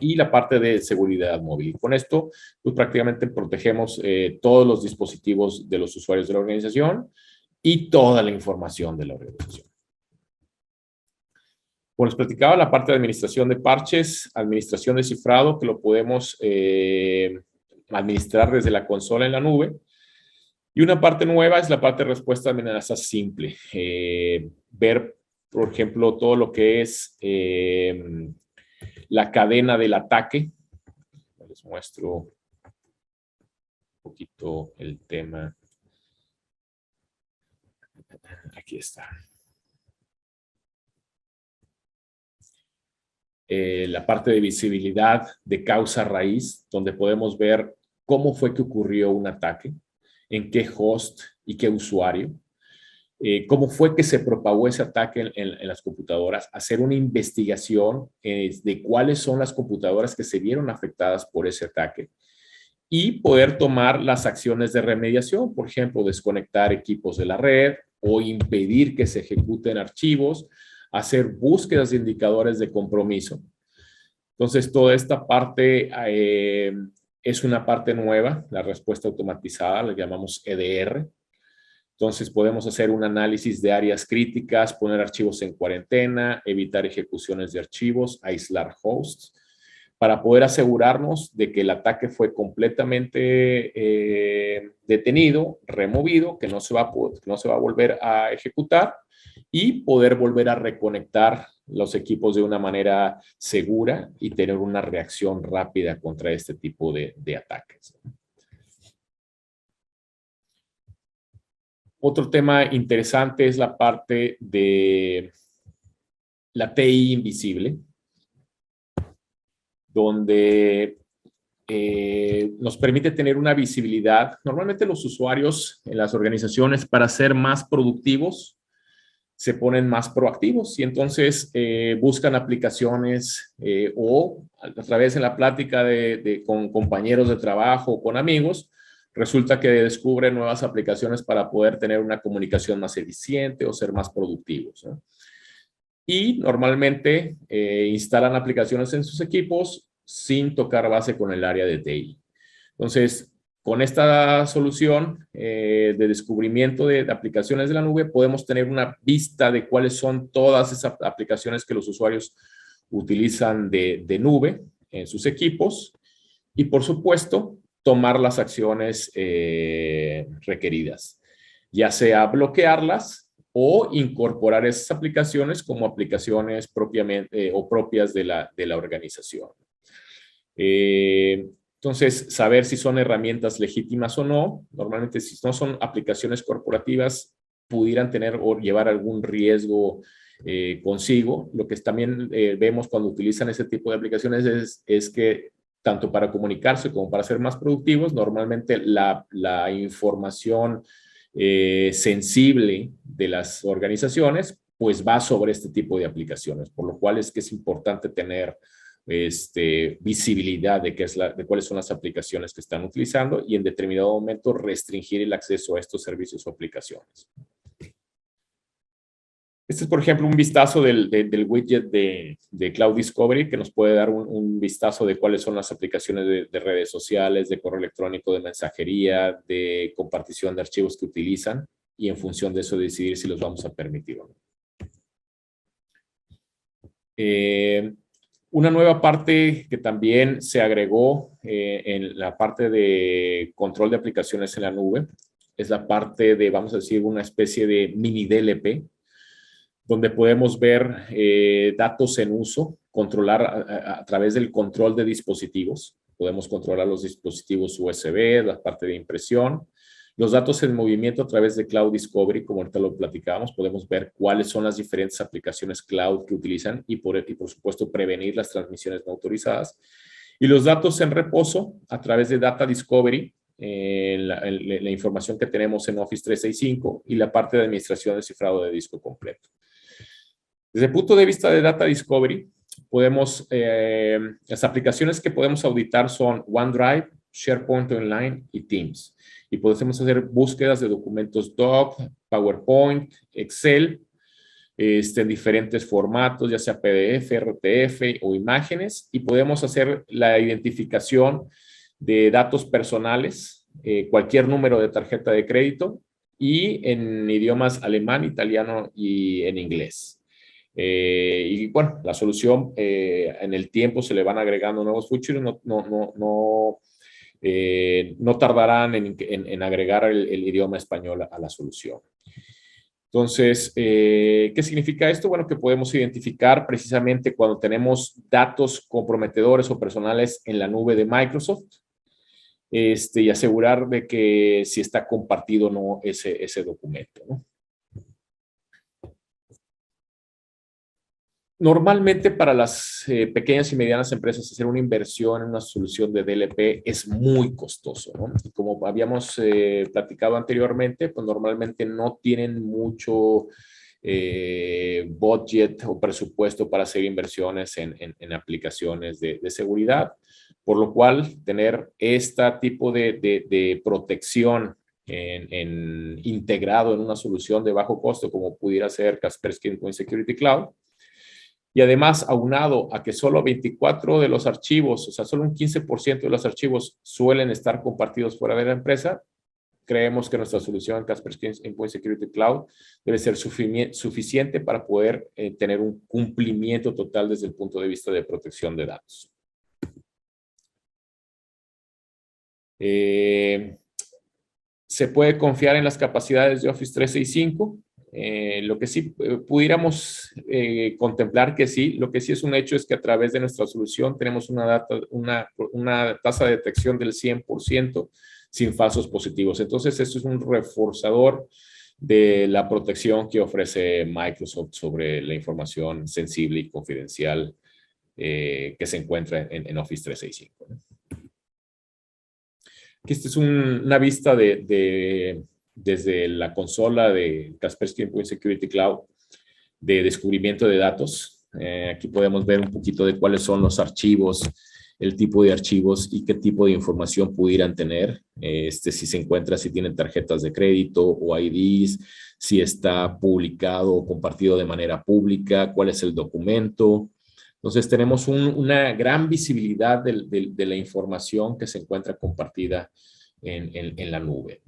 Y la parte de seguridad móvil. Y con esto, pues prácticamente protegemos todos los dispositivos de los usuarios de la organización y toda la información de la organización. Como les platicaba, la parte de administración de parches, administración de cifrado, que lo podemos administrar desde la consola en la nube. Y una parte nueva es la parte de respuesta de amenaza simple. Ver, por ejemplo, todo lo que es la cadena del ataque. Les muestro un poquito el tema. Aquí está. La parte de visibilidad de causa raíz, donde podemos ver cómo fue que ocurrió un ataque, en qué host y qué usuario, cómo fue que se propagó ese ataque en las computadoras, hacer una investigación de cuáles son las computadoras que se vieron afectadas por ese ataque y poder tomar las acciones de remediación, por ejemplo, desconectar equipos de la red o impedir que se ejecuten archivos, hacer búsquedas de indicadores de compromiso. Entonces, toda esta parte es una parte nueva, la respuesta automatizada, la llamamos EDR. Entonces, podemos hacer un análisis de áreas críticas, poner archivos en cuarentena, evitar ejecuciones de archivos, aislar hosts, para poder asegurarnos de que el ataque fue completamente detenido, removido, que no se va a volver a ejecutar, y poder volver a reconectar los equipos de una manera segura y tener una reacción rápida contra este tipo de ataques. Otro tema interesante es la parte de la TI invisible, donde nos permite tener una visibilidad. Normalmente los usuarios en las organizaciones, para ser más productivos, se ponen más proactivos y entonces buscan aplicaciones o a través de la plática con compañeros de trabajo o con amigos, resulta que descubren nuevas aplicaciones para poder tener una comunicación más eficiente o ser más productivos, ¿no? Y normalmente instalan aplicaciones en sus equipos sin tocar base con el área de TI. Entonces, con esta solución de descubrimiento de aplicaciones de la nube, podemos tener una vista de cuáles son todas esas aplicaciones que los usuarios utilizan de nube en sus equipos y, por supuesto, tomar las acciones requeridas, ya sea bloquearlas o incorporar esas aplicaciones como aplicaciones propiamente o propias de la organización. Entonces, saber si son herramientas legítimas o no. Normalmente, si no son aplicaciones corporativas, pudieran tener o llevar algún riesgo consigo. Lo que también vemos cuando utilizan ese tipo de aplicaciones es que tanto para comunicarse como para ser más productivos, normalmente la información sensible de las organizaciones pues va sobre este tipo de aplicaciones, por lo cual es que es importante tener visibilidad de cuáles son las aplicaciones que están utilizando y en determinado momento restringir el acceso a estos servicios o aplicaciones. Este es, por ejemplo, un vistazo del widget de Cloud Discovery que nos puede dar un vistazo de cuáles son las aplicaciones de redes sociales, de correo electrónico, de mensajería, de compartición de archivos que utilizan y en función de eso decidir si los vamos a permitir o no. Una nueva parte que también se agregó en la parte de control de aplicaciones en la nube es la parte de, vamos a decir, una especie de mini DLP, donde podemos ver datos en uso, controlar a través del control de dispositivos. Podemos controlar los dispositivos USB, la parte de impresión, los datos en movimiento a través de Cloud Discovery, como ahorita lo platicábamos, podemos ver cuáles son las diferentes aplicaciones cloud que utilizan y por supuesto prevenir las transmisiones no autorizadas. Y los datos en reposo a través de Data Discovery, la información que tenemos en Office 365 y la parte de administración de cifrado de disco completo. Desde el punto de vista de Data Discovery, las aplicaciones que podemos auditar son OneDrive, SharePoint Online y Teams. Y podemos hacer búsquedas de documentos Doc, PowerPoint, Excel, en diferentes formatos, ya sea PDF, RTF o imágenes. Y podemos hacer la identificación de datos personales, cualquier número de tarjeta de crédito y en idiomas alemán, italiano y en inglés. Y bueno, la solución en el tiempo se le van agregando nuevos features, no tardarán en agregar el idioma español a la solución. Entonces, ¿qué significa esto? Bueno, que podemos identificar precisamente cuando tenemos datos comprometedores o personales en la nube de Microsoft y asegurar de que si está compartido o no ese documento, ¿no? Normalmente para las pequeñas y medianas empresas hacer una inversión en una solución de DLP es muy costoso, ¿no? Y como habíamos platicado anteriormente, pues normalmente no tienen mucho budget o presupuesto para hacer inversiones en aplicaciones de seguridad, por lo cual tener este tipo de protección integrado en una solución de bajo costo como pudiera ser Kaspersky Endpoint Security Cloud. Y además, aunado a que solo 24 de los archivos, o sea, solo un 15% de los archivos suelen estar compartidos fuera de la empresa, creemos que nuestra solución Kaspersky Endpoint Security Cloud debe ser suficiente para poder tener un cumplimiento total desde el punto de vista de protección de datos. Se puede confiar en las capacidades de Office 365. Lo que sí pudiéramos contemplar que sí, lo que sí es un hecho es que a través de nuestra solución tenemos una tasa de detección del 100% sin falsos positivos. Entonces, esto es un reforzador de la protección que ofrece Microsoft sobre la información sensible y confidencial que se encuentra en Office 365. Aquí esta es una vista desde la consola de Kaspersky Endpoint Security Cloud de descubrimiento de datos. Aquí podemos ver un poquito de cuáles son los archivos, el tipo de archivos y qué tipo de información pudieran tener. Si se encuentra, si tienen tarjetas de crédito o IDs, si está publicado o compartido de manera pública, cuál es el documento. Entonces tenemos una gran visibilidad de la información que se encuentra compartida en la nube.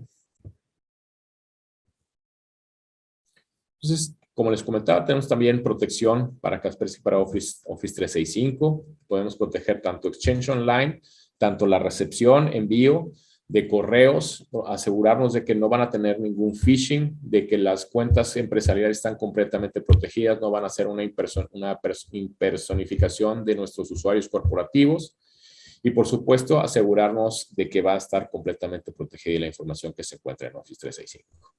Entonces, como les comentaba, tenemos también protección para Kaspersky para Office 365. Podemos proteger tanto Exchange Online, tanto la recepción, envío de correos, asegurarnos de que no van a tener ningún phishing, de que las cuentas empresariales están completamente protegidas, no van a hacer una impersonificación de nuestros usuarios corporativos y, por supuesto, asegurarnos de que va a estar completamente protegida la información que se encuentra en Office 365.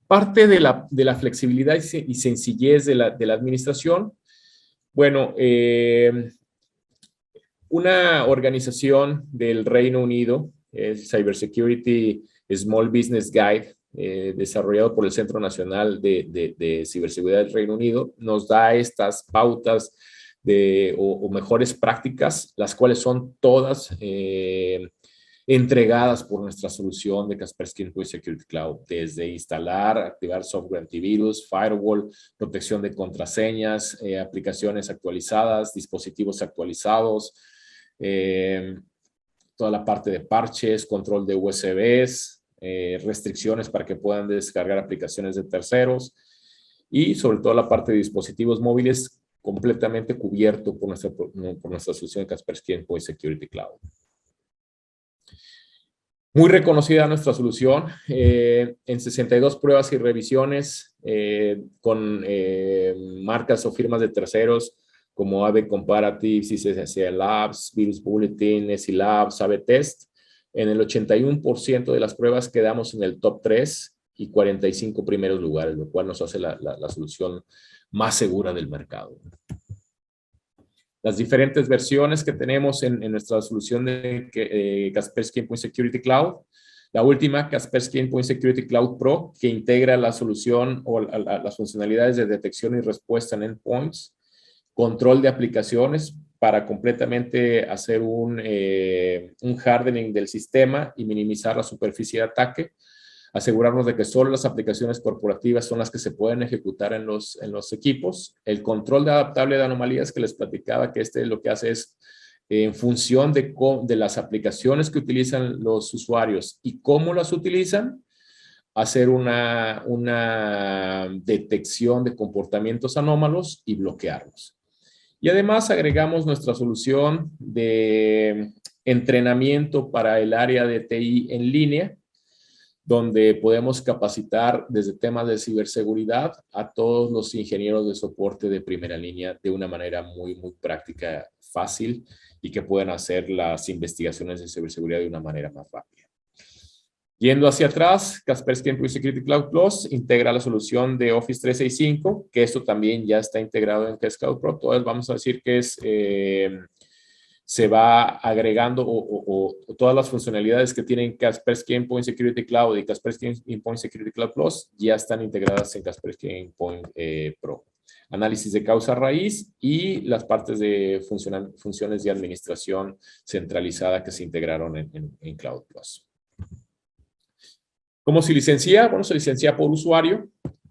Parte de la flexibilidad y sencillez de la administración. Bueno, una organización del Reino Unido, el Cybersecurity Small Business Guide, desarrollado por el Centro Nacional de Ciberseguridad del Reino Unido, nos da estas pautas o mejores prácticas, las cuales son todas entregadas por nuestra solución de Kaspersky Endpoint Security Cloud, desde instalar, activar software antivirus, firewall, protección de contraseñas, aplicaciones actualizadas, dispositivos actualizados, toda la parte de parches, control de USBs, restricciones para que puedan descargar aplicaciones de terceros y sobre todo la parte de dispositivos móviles completamente cubierto por nuestra solución de Kaspersky Endpoint Security Cloud. Muy reconocida nuestra solución en 62 pruebas y revisiones con marcas o firmas de terceros como AB Comparative, CCC Labs, Virus Bulletin, SE Labs, AB Test. En el 81% de las pruebas quedamos en el top 3 y 45 primeros lugares, lo cual nos hace la solución más segura del mercado. Las diferentes versiones que tenemos en nuestra solución de Kaspersky Endpoint Security Cloud. La última, Kaspersky Endpoint Security Cloud Pro, que integra la solución o las funcionalidades de detección y respuesta en endpoints, control de aplicaciones para completamente hacer un hardening del sistema y minimizar la superficie de ataque, asegurarnos de que solo las aplicaciones corporativas son las que se pueden ejecutar en los equipos, el control de adaptable de anomalías que les platicaba, que lo que hace es, en función de las aplicaciones que utilizan los usuarios y cómo las utilizan, hacer una detección de comportamientos anómalos y bloquearlos. Y además agregamos nuestra solución de entrenamiento para el área de TI en línea, donde podemos capacitar desde temas de ciberseguridad a todos los ingenieros de soporte de primera línea de una manera muy, muy práctica, fácil, y que puedan hacer las investigaciones de ciberseguridad de una manera más rápida. Yendo hacia atrás, Kaspersky Endpoint Security Cloud Plus integra la solución de Office 365, que esto también ya está integrado en Kaspersky Cloud Pro. Entonces vamos a decir que se va agregando o todas las funcionalidades que tienen Kaspersky Endpoint Security Cloud y Kaspersky Endpoint Security Cloud Plus ya están integradas en Kaspersky Endpoint Pro. Análisis de causa raíz y las partes de funciones de administración centralizada que se integraron en Cloud Plus. ¿Cómo se licencia? Bueno, se licencia por usuario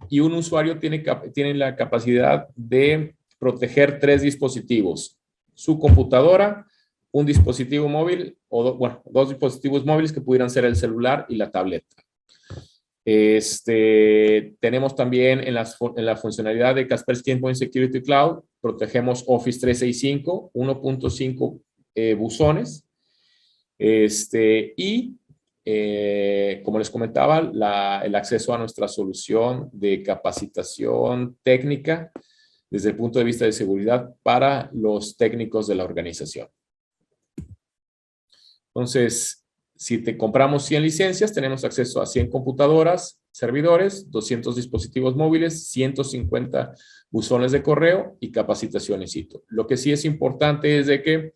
y un usuario tiene la capacidad de proteger 3 dispositivos. Su computadora, un dispositivo móvil, o 2 dispositivos móviles que pudieran ser el celular y la tableta. Tenemos también en la funcionalidad de Kaspersky Endpoint Security Cloud, protegemos Office 365, 1.5 buzones, como les comentaba, el acceso a nuestra solución de capacitación técnica desde el punto de vista de seguridad para los técnicos de la organización. Entonces, si te compramos 100 licencias, tenemos acceso a 100 computadoras, servidores, 200 dispositivos móviles, 150 buzones de correo y capacitación in situ. Lo que sí es importante es de que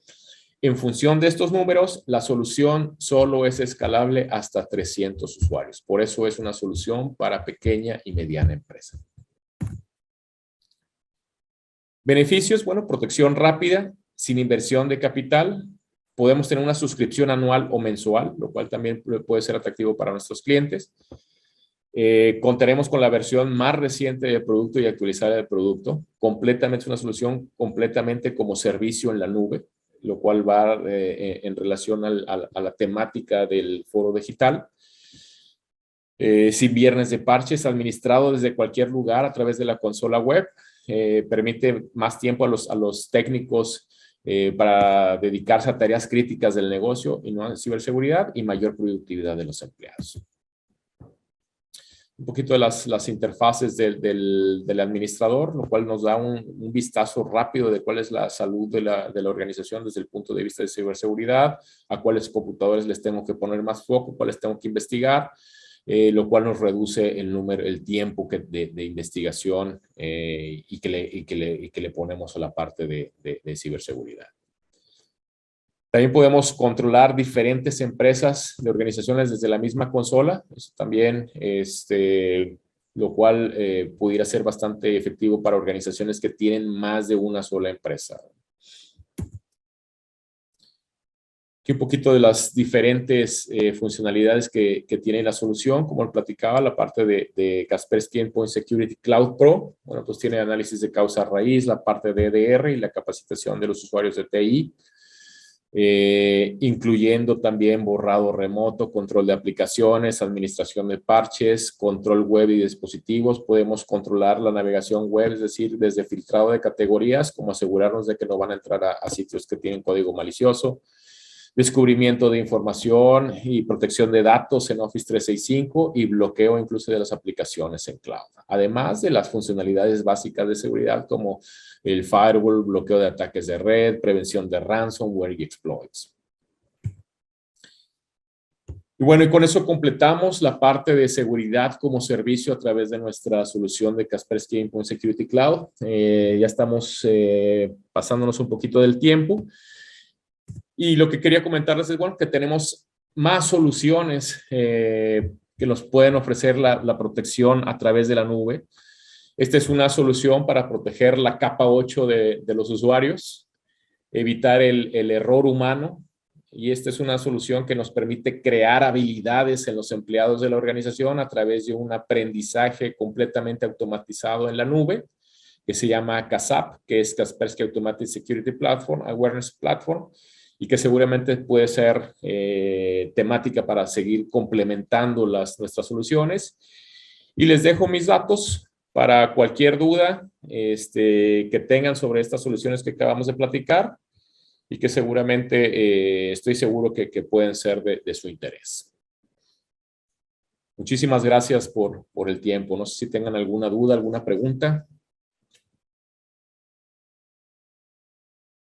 en función de estos números, la solución solo es escalable hasta 300 usuarios. Por eso es una solución para pequeña y mediana empresa. Beneficios, bueno, protección rápida, sin inversión de capital. Podemos tener una suscripción anual o mensual, lo cual también puede ser atractivo para nuestros clientes. Contaremos con la versión más reciente del producto y actualizada del producto. Completamente es una solución completamente como servicio en la nube, lo cual va en relación a la temática del foro digital. Sin viernes de parches, administrado desde cualquier lugar a través de la consola web. Permite más tiempo a los técnicos para dedicarse a tareas críticas del negocio y no a ciberseguridad, y mayor productividad de los empleados. Un poquito de las interfaces del administrador, lo cual nos da un vistazo rápido de cuál es la salud de la organización desde el punto de vista de ciberseguridad, a cuáles computadores les tengo que poner más foco, cuáles tengo que investigar, lo cual nos reduce el tiempo de investigación y que le ponemos a la parte de ciberseguridad. También podemos controlar diferentes empresas de organizaciones desde la misma consola. Eso también, lo cual pudiera ser bastante efectivo para organizaciones que tienen más de una sola empresa. Aquí un poquito de las diferentes funcionalidades que tiene la solución. Como les platicaba, la parte de Kaspersky Endpoint Security Cloud Pro. Bueno, pues tiene análisis de causa raíz, la parte de EDR y la capacitación de los usuarios de TI. Incluyendo también borrado remoto, control de aplicaciones, administración de parches, control web y dispositivos. Podemos controlar la navegación web, es decir, desde filtrado de categorías, como asegurarnos de que no van a entrar a sitios que tienen código malicioso. Descubrimiento de información y protección de datos en Office 365 y bloqueo incluso de las aplicaciones en cloud. Además de las funcionalidades básicas de seguridad como el firewall, bloqueo de ataques de red, prevención de ransomware y exploits. Y bueno, y con eso completamos la parte de seguridad como servicio a través de nuestra solución de Kaspersky Endpoint Security Cloud. Ya estamos pasándonos un poquito del tiempo. Y lo que quería comentarles es, bueno, que tenemos más soluciones que nos pueden ofrecer la protección a través de la nube. Esta es una solución para proteger la capa 8 de los usuarios, evitar el error humano. Y esta es una solución que nos permite crear habilidades en los empleados de la organización a través de un aprendizaje completamente automatizado en la nube, que se llama KASAP, que es Kaspersky Automatic Security Platform, Awareness Platform, y que seguramente puede ser temática para seguir complementando nuestras soluciones. Y les dejo mis datos para cualquier duda que tengan sobre estas soluciones que acabamos de platicar y que seguramente estoy seguro que pueden ser de su interés. Muchísimas gracias por el tiempo. No sé si tengan alguna duda, alguna pregunta.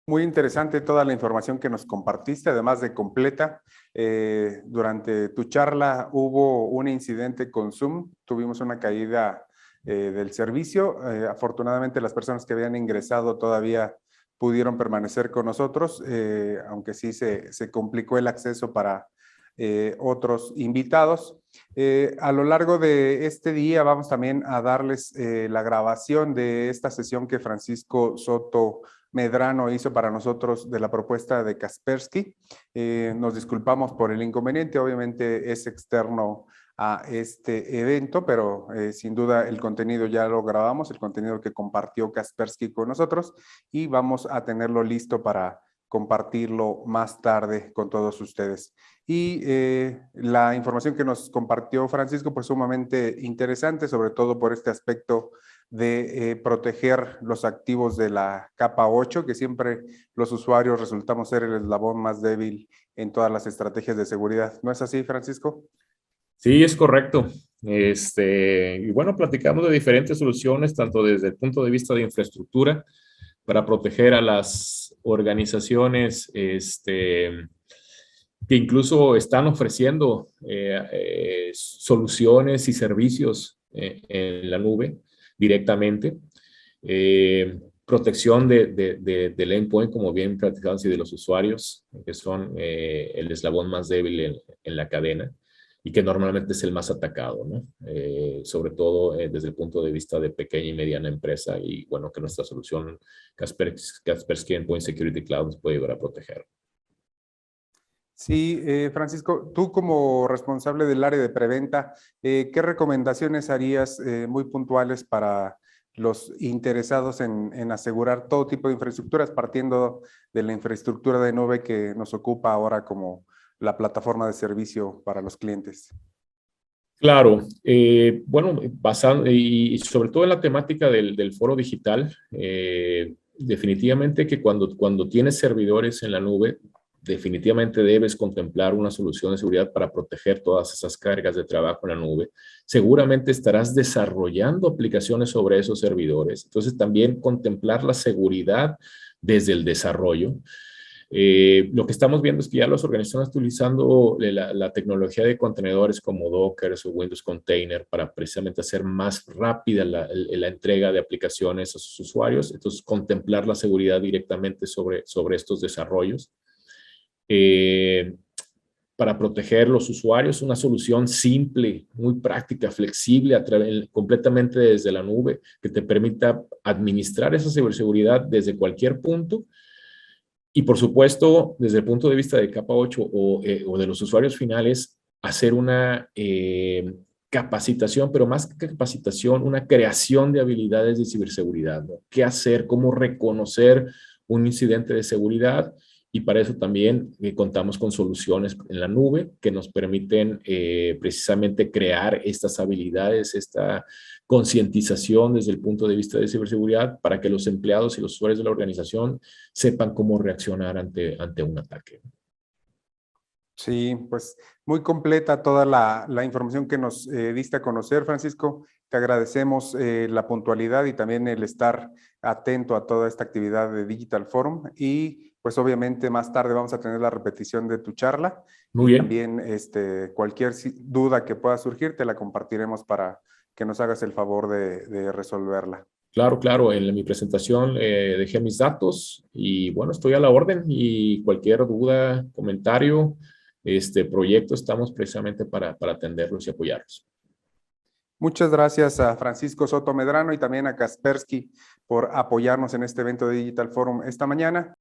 Muy interesante toda la información que nos compartiste, además de completa. Durante tu charla hubo un incidente con Zoom, tuvimos una caída del servicio. Afortunadamente las personas que habían ingresado todavía pudieron permanecer con nosotros, aunque sí se complicó el acceso para otros invitados. A lo largo de este día vamos también a darles la grabación de esta sesión que Francisco Soto Medrano hizo para nosotros de la propuesta de Kaspersky. Nos disculpamos por el inconveniente, obviamente es externo a este evento, pero sin duda el contenido ya lo grabamos, el contenido que compartió Kaspersky con nosotros, y vamos a tenerlo listo para compartirlo más tarde con todos ustedes. Y la información que nos compartió Francisco, pues sumamente interesante, sobre todo por este aspecto de proteger los activos de la capa 8, que siempre los usuarios resultamos ser el eslabón más débil en todas las estrategias de seguridad. ¿No es así, Francisco? Sí, es correcto. Y bueno, platicamos de diferentes soluciones, tanto desde el punto de vista de infraestructura, para proteger a las organizaciones que incluso están ofreciendo soluciones y servicios en la nube directamente. Protección del endpoint, como bien platicamos, y de los usuarios, que son el eslabón más débil en la cadena y que normalmente es el más atacado, ¿no? Sobre todo desde el punto de vista de pequeña y mediana empresa, y bueno, que nuestra solución Kaspersky Endpoint Security Cloud nos puede ayudar a proteger. Sí, Francisco, tú como responsable del área de preventa, ¿qué recomendaciones harías muy puntuales para los interesados en asegurar todo tipo de infraestructuras, partiendo de la infraestructura de nube que nos ocupa ahora como la plataforma de servicio para los clientes? Claro, bueno, basado y sobre todo en la temática del foro digital, definitivamente que cuando tienes servidores en la nube, definitivamente debes contemplar una solución de seguridad para proteger todas esas cargas de trabajo en la nube. Seguramente estarás desarrollando aplicaciones sobre esos servidores. Entonces, también contemplar la seguridad desde el desarrollo. Lo que estamos viendo es que ya las organizaciones están utilizando la tecnología de contenedores como Docker o Windows Container para precisamente hacer más rápida la entrega de aplicaciones a sus usuarios. Entonces, contemplar la seguridad directamente sobre estos desarrollos. Para proteger los usuarios, una solución simple, muy práctica, flexible, completamente desde la nube, que te permita administrar esa ciberseguridad desde cualquier punto. Y por supuesto, desde el punto de vista de capa 8 o de los usuarios finales, hacer una capacitación, pero más que capacitación, una creación de habilidades de ciberseguridad, ¿no? ¿Qué hacer? ¿Cómo reconocer un incidente de seguridad? Y para eso también contamos con soluciones en la nube que nos permiten precisamente crear estas habilidades, esta concientización desde el punto de vista de ciberseguridad para que los empleados y los usuarios de la organización sepan cómo reaccionar ante un ataque. Sí, pues muy completa toda la información que nos diste a conocer, Francisco. Te agradecemos la puntualidad y también el estar atento a toda esta actividad de Digital Forum, y pues obviamente más tarde vamos a tener la repetición de tu charla. Muy bien. También cualquier duda que pueda surgir te la compartiremos para que nos hagas el favor de resolverla. Claro, claro. En mi presentación dejé mis datos y bueno, estoy a la orden y cualquier duda, comentario, proyecto, estamos precisamente para atenderlos y apoyarlos. Muchas gracias a Francisco Soto Medrano y también a Kaspersky por apoyarnos en este evento de Digital Forum esta mañana.